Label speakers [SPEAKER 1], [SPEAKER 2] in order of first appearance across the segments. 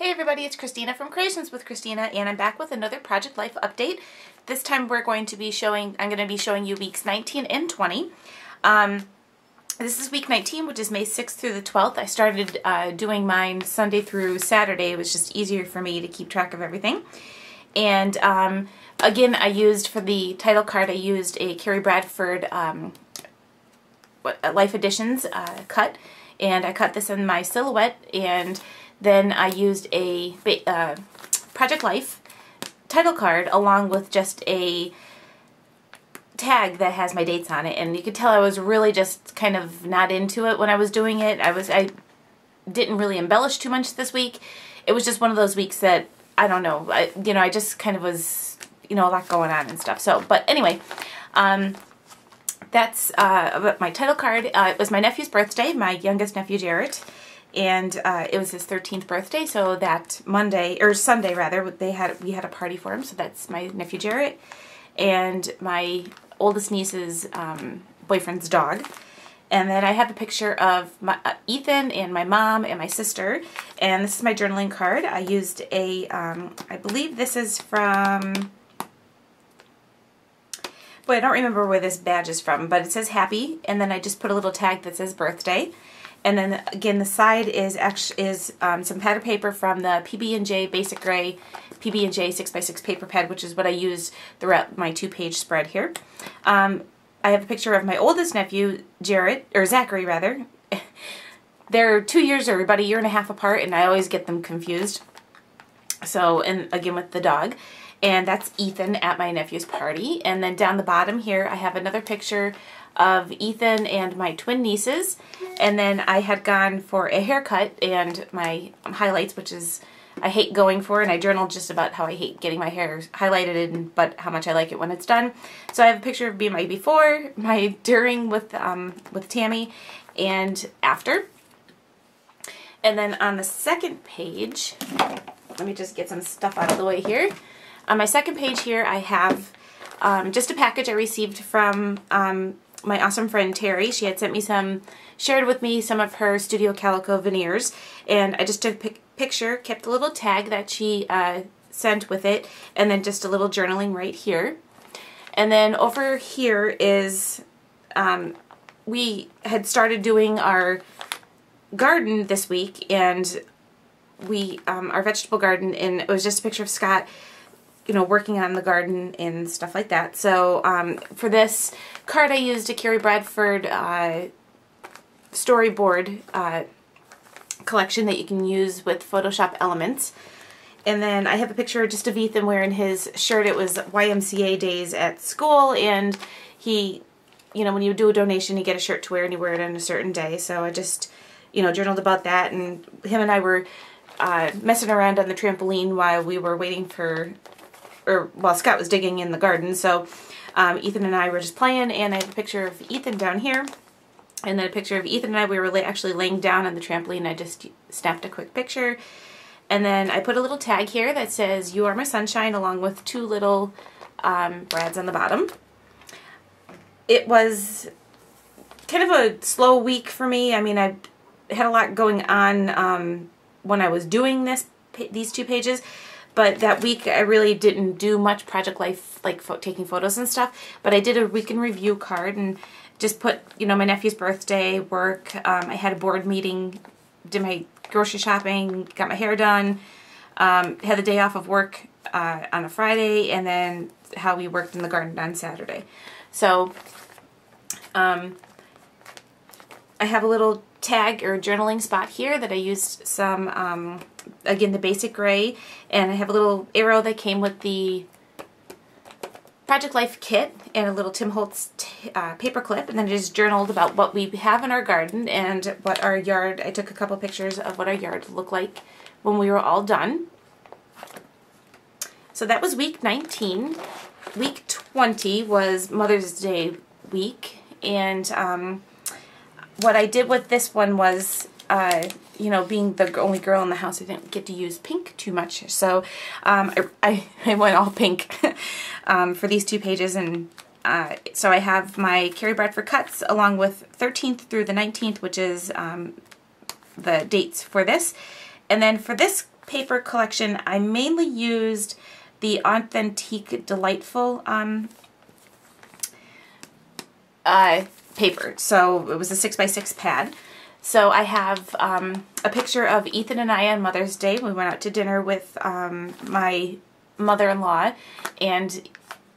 [SPEAKER 1] Hey everybody, it's Christina from Creations with Christina, and I'm back with another Project Life update. This time I'm going to be showing you weeks 19 and 20. This is week 19, which is May 6th through the 12th. I started doing mine Sunday through Saturday. It was just easier for me to keep track of everything. And again, I used, for the title card, I used a Carrie Bradford Life Editions cut, and I cut this in my silhouette, and then I used a Project Life title card along with just a tag that has my dates on it. And you could tell I was really just kind of not into it when I was doing it. I didn't really embellish too much this week. It was just one of those weeks that, I don't know, I just kind of was, a lot going on and stuff. So, but anyway, that's my title card. It was my nephew's birthday, my youngest nephew, Jarrett. And it was his 13th birthday, so that Sunday rather, we had a party for him. So that's my nephew Jarrett and my oldest niece's boyfriend's dog. And then I have a picture of Ethan and my mom and my sister. And this is my journaling card. I used I believe this is from, I don't remember where this badge is from, but it says happy. And then I just put a little tag that says birthday. And then again, the side is some pad of paper from the PB&J Basic Gray PB&J 6x6 paper pad, which is what I used throughout my 2-page spread here. I have a picture of my oldest nephew, Zachary rather. They're 2 years or about a year and a half apart, and I always get them confused. So, and again with the dog. And that's Ethan at my nephew's party. And then down the bottom here, I have another picture of Ethan and my twin nieces. And then I had gone for a haircut and my highlights, which is I hate going for, and I journaled just about how I hate getting my hair highlighted, but how much I like it when it's done. So I have a picture of my before, my during with Tammy, and after. And then on the second page, let me just get some stuff out of the way here. On my second page here, I have just a package I received from my awesome friend Terry. She had shared with me some of her Studio Calico veneers, and I just took a picture, kept a little tag that she sent with it, and then just a little journaling right here. And then over here is, we had started doing our garden this week, and our vegetable garden, and it was just a picture of Scott working on the garden and stuff like that. So for this card, I used a Carrie Bradford storyboard collection that you can use with Photoshop elements. And then I have a picture just of Ethan wearing his shirt. It was YMCA days at school, and he, when you do a donation, you get a shirt to wear, and you wear it on a certain day. So I just, journaled about that, and him and I were messing around on the trampoline while we were waiting while Scott was digging in the garden. So Ethan and I were just playing, and I have a picture of Ethan down here, and then a picture of Ethan and I. We were actually laying down on the trampoline. I just snapped a quick picture. And then I put a little tag here that says, "You are my sunshine," along with 2 little brads on the bottom. It was kind of a slow week for me. I mean, I had a lot going on when I was doing these 2 pages. But that week, I really didn't do much Project Life, like taking photos and stuff. But I did a week in review card and just put, my nephew's birthday, work. I had a board meeting, did my grocery shopping, got my hair done, had the day off of work on a Friday, and then how we worked in the garden on Saturday. So I have a little tag or journaling spot here that I used some, again, the Basic Gray, and I have a little arrow that came with the Project Life kit and a little Tim Holtz paper clip, and then I just journaled about what we have in our garden and what our yard, I took a couple pictures of what our yard looked like when we were all done. So that was week 19. Week 20 was Mother's Day week, and what I did with this one was, being the only girl in the house, I didn't get to use pink too much. So I went all pink for these 2 pages. And so I have my Carrie Bradford cuts along with 13th through the 19th, which is the dates for this. And then for this paper collection, I mainly used the Authentique Delightful paper. So it was a 6x6 pad. So I have a picture of Ethan and I on Mother's Day. We went out to dinner with my mother-in-law and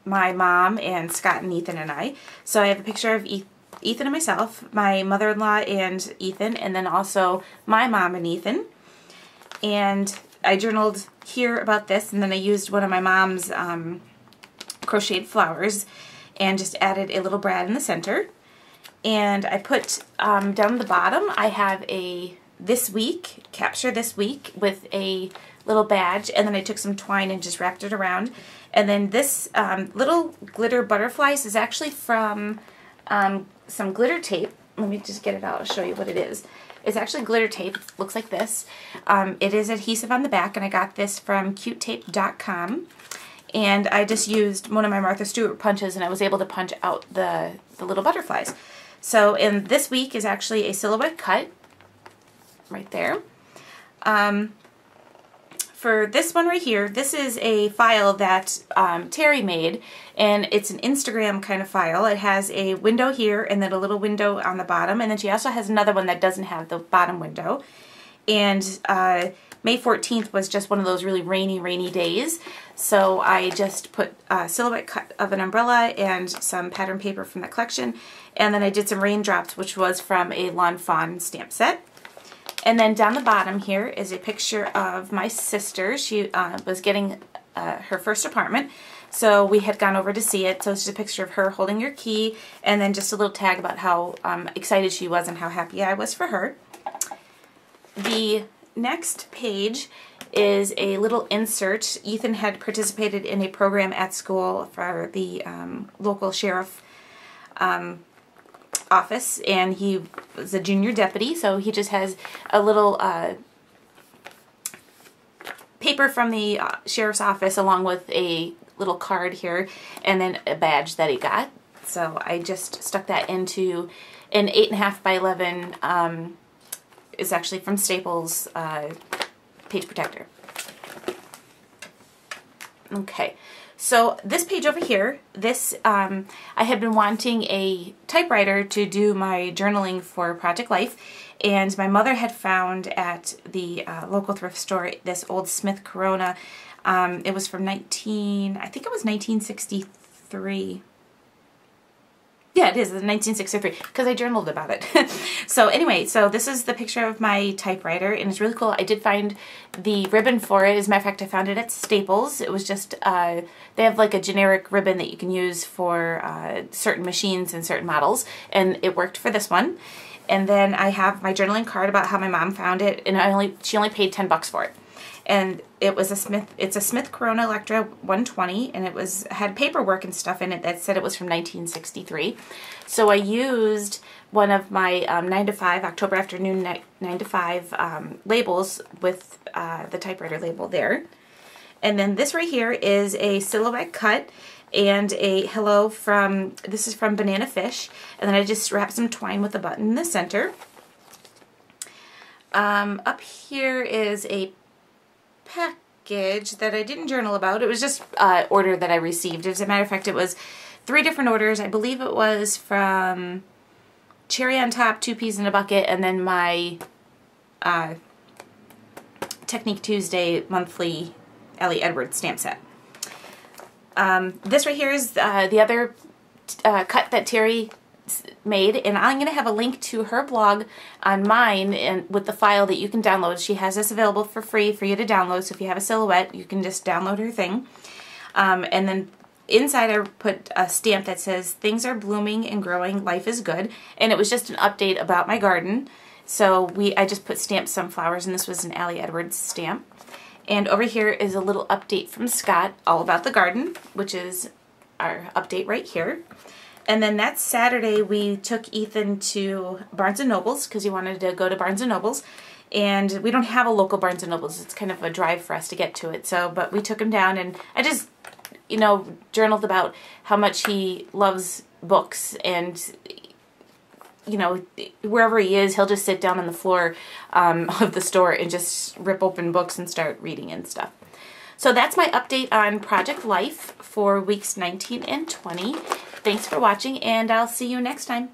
[SPEAKER 1] my mom and Scott and Ethan and I. So I have a picture of Ethan and myself, my mother-in-law and Ethan, and then also my mom and Ethan. And I journaled here about this, and then I used one of my mom's crocheted flowers and just added a little brad in the center. And I put down the bottom, I have a this week, capture this week, with a little badge, and then I took some twine and just wrapped it around. And then this little glitter butterflies is actually from some glitter tape. Let me just get it out, I'll show you what it is. It's actually glitter tape, it looks like this. It is adhesive on the back, and I got this from cutetape.com. And I just used one of my Martha Stewart punches, and I was able to punch out the little butterflies. So, and this week is actually a silhouette cut, right there. For this one right here, this is a file that Terry made, and it's an Instagram kind of file. It has a window here and then a little window on the bottom, and then she also has another one that doesn't have the bottom window. And May 14th was just one of those really rainy days, so I just put a silhouette cut of an umbrella and some pattern paper from the collection, and then I did some raindrops, which was from a Lawn Fawn stamp set. And then down the bottom here is a picture of my sister. She was getting her first apartment, so we had gone over to see it. So it's just a picture of her holding her key, and then just a little tag about how excited she was and how happy I was for her. The next page is a little insert. Ethan had participated in a program at school for the local sheriff office, and he was a junior deputy, so he just has a little paper from the sheriff's office along with a little card here, and then a badge that he got. So I just stuck that into an 8.5 by 11 is actually from Staples page protector. Okay, so this page over here, this I had been wanting a typewriter to do my journaling for Project Life, and my mother had found at the local thrift store this old Smith Corona. It was from I think it was 1963. Yeah, it is, 1963, because I journaled about it. So anyway, so this is the picture of my typewriter, and it's really cool. I did find the ribbon for it. As a matter of fact, I found it at Staples. It was just, they have like a generic ribbon that you can use for certain machines and certain models, and it worked for this one. And then I have my journaling card about how my mom found it, and she only paid $10 for it. And it was it's a Smith Corona Electra 120, and it had paperwork and stuff in it that said it was from 1963. So I used one of my 9 to 5, October afternoon 9 to 5 labels with the typewriter label there. And then this right here is a silhouette cut and a hello this is from Banana Fish. And then I just wrapped some twine with a button in the center. Up here is a package that I didn't journal about. It was just order that I received. As a matter of fact, it was 3 different orders. I believe it was from Cherry on Top, 2 Peas in a Bucket, and then my Technique Tuesday monthly Ellie Edwards stamp set. This right here is the other cut that Terry made, and I'm going to have a link to her blog on mine and with the file that you can download. She has this available for free for you to download, so if you have a silhouette, you can just download her thing. And then inside I put a stamp that says, "Things are blooming and growing, life is good," and it was just an update about my garden. So I just put stamped sunflowers, and this was an Ellie Edwards stamp. And over here is a little update from Scott all about the garden, which is our update right here. And then that Saturday we took Ethan to Barnes & Noble's because he wanted to go to Barnes & Noble's. And we don't have a local Barnes & Noble's. It's kind of a drive for us to get to it. So, but we took him down, and I just, you know, journaled about how much he loves books, and you know, wherever he is, he'll just sit down on the floor of the store and just rip open books and start reading and stuff. So that's my update on Project Life for weeks 19 and 20. Thanks for watching, and I'll see you next time.